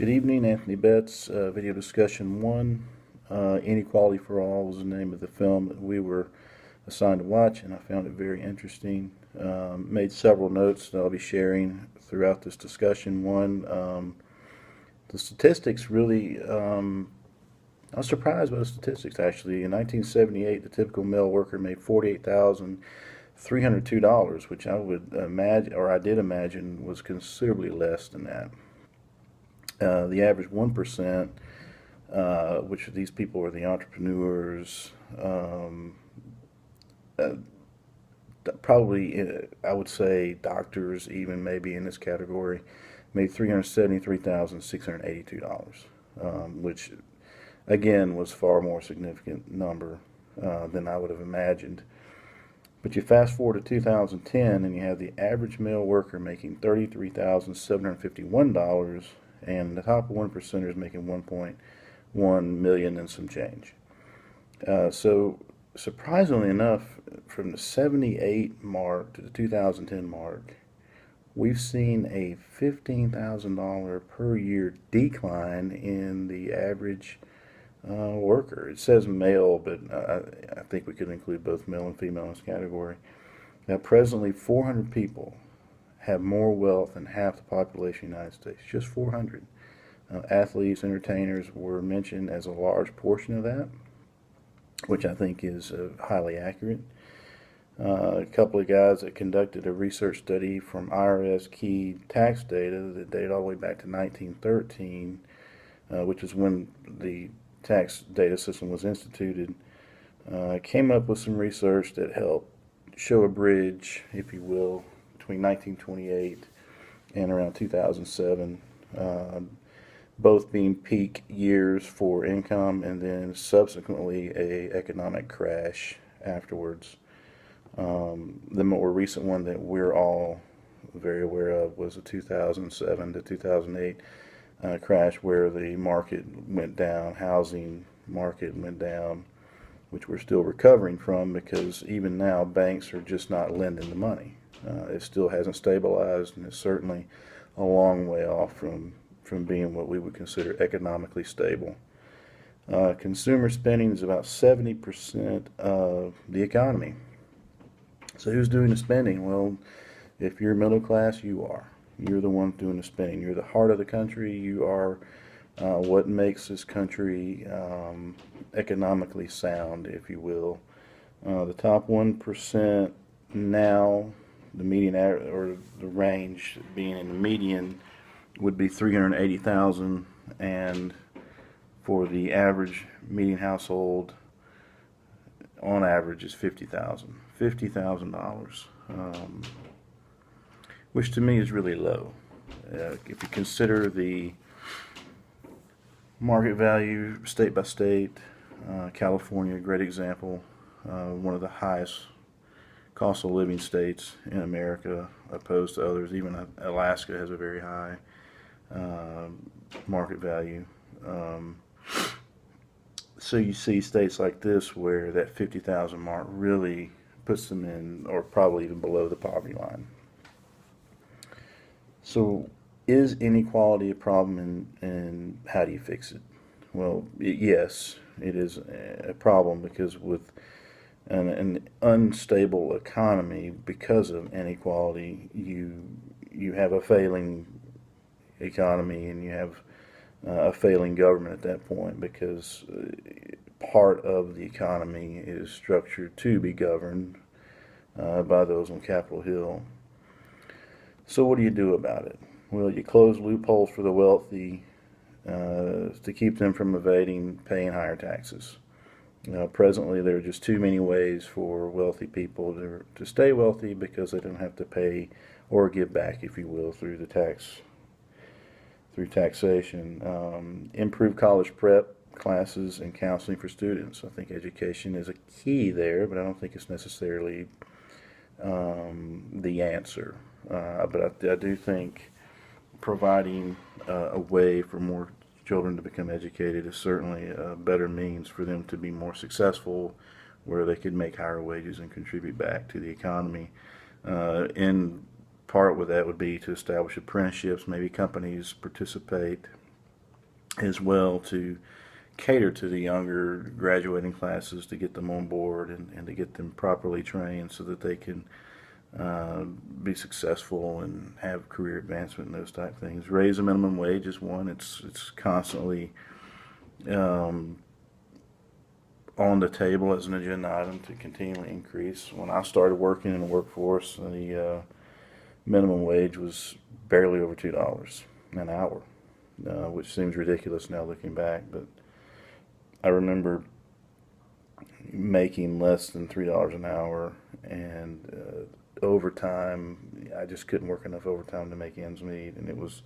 Good evening, Anthony Betts, video discussion one. Inequality for All was the name of the film that we were assigned to watch, and I found it very interesting. Made several notes that I'll be sharing throughout this discussion. One, the statistics really, I was surprised by the statistics actually. In 1978, the typical male worker made $48,302, which I would imagine, or I did imagine, was considerably less than that. The average 1%, which these people are the entrepreneurs, uh, probably I would say doctors, even maybe in this category, made $373,682, which again was far more significant number than I would have imagined. But you fast forward to 2010, and you have the average male worker making $33,751, and the top 1% is making 1.1 million and some change. So surprisingly enough, from the 78 mark to the 2010 mark, we've seen a $15,000 per year decline in the average worker. It says male, but I think we could include both male and female in this category. Now, presently, 400 people have more wealth than half the population of the United States. Just 400. Athletes, entertainers were mentioned as a large portion of that, which I think is highly accurate. A couple of guys that conducted a research study from IRS key tax data that date all the way back to 1913, which is when the tax data system was instituted, came up with some research that helped show a bridge, if you will, between 1928 and around 2007, both being peak years for income and then subsequently a economic crash afterwards. The more recent one that we're all very aware of was the 2007 to 2008 crash, where the market went down, housing market went down, which we're still recovering from, because even now banks are just not lending the money. It still hasn't stabilized, and it's certainly a long way off from being what we would consider economically stable. Consumer spending is about 70% of the economy. So who's doing the spending? Well, if you're middle class, you are. You're the one doing the spending. You're the heart of the country. You are what makes this country economically sound, if you will. The top 1% now, the median or the range being in the median, would be 380,000, and for the average median household, on average, is 50,000. $50,000, which to me is really low. If you consider the market value state by state, California, a great example, one of the highest cost of living states in America, opposed to others. Even Alaska has a very high market value. So you see states like this where that 50,000 mark really puts them in, or probably even below, the poverty line. So is inequality a problem, and how do you fix it? Well, yes, it is a problem, because with an unstable economy, because of inequality, you have a failing economy, and you have a failing government at that point, because part of the economy is structured to be governed by those on Capitol Hill. So what do you do about it? Well, you close loopholes for the wealthy to keep them from evading paying higher taxes. Presently, there are just too many ways for wealthy people to stay wealthy, because they don't have to pay or give back, if you will, through taxation. Improve college prep classes and counseling for students. I think education is a key there, but I don't think it's necessarily the answer. But I do think providing a way for more children to become educated is certainly a better means for them to be more successful, where they could make higher wages and contribute back to the economy. In part with that would be to establish apprenticeships. Maybe companies participate as well to cater to the younger graduating classes to get them on board and to get them properly trained so that they can be successful and have career advancement and those type things. Raise the minimum wage is one. It's constantly um, on the table as an agenda item to continually increase. When I started working in the workforce, the minimum wage was barely over $2 an hour, which seems ridiculous now looking back. But I remember making less than $3 an hour, and overtime, I just couldn't work enough overtime to make ends meet, and it was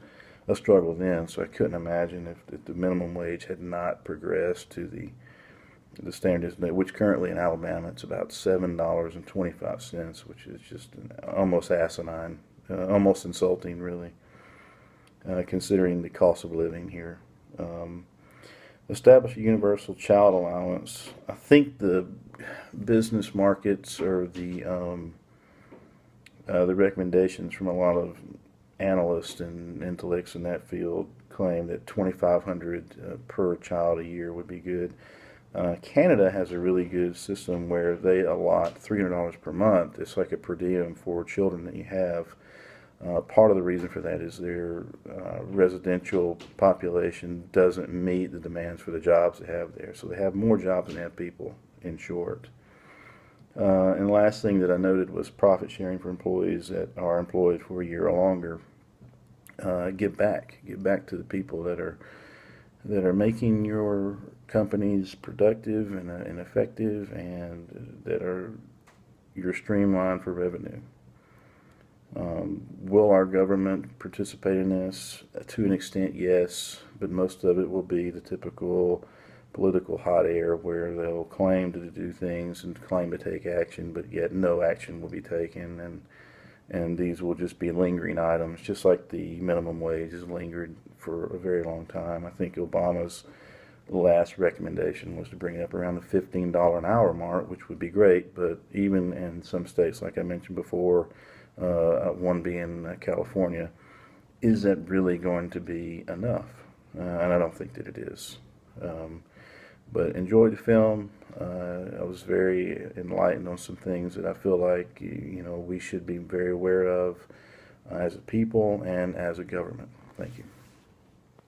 a struggle then. So I couldn't imagine if the minimum wage had not progressed to the standard, which currently in Alabama it's about $7.25, which is just almost asinine, almost insulting, really, considering the cost of living here. Establish a universal child allowance. I think the business markets or the recommendations from a lot of analysts and intellects in that field claim that 2,500 per child a year would be good. Canada has a really good system where they allot $300 per month. It's like a per diem for children that you have. Part of the reason for that is their residential population doesn't meet the demands for the jobs they have there. So they have more jobs than they have people, in short. And the last thing that I noted was profit sharing for employees that are employed for a year or longer. Give back to the people that are making your companies productive and effective, and that are you're streamlined for revenue. Will our government participate in this? To an extent, yes, but most of it will be the typical political hot air where they'll claim to do things and claim to take action, but yet no action will be taken, and these will just be lingering items, just like the minimum wage has lingered for a very long time. I think Obama's last recommendation was to bring it up around the $15 an hour mark, which would be great, but even in some states, like I mentioned before, one being California, is that really going to be enough? And I don't think that it is. But enjoyed the film. I was very enlightened on some things that I feel like we should be very aware of as a people and as a government. Thank you.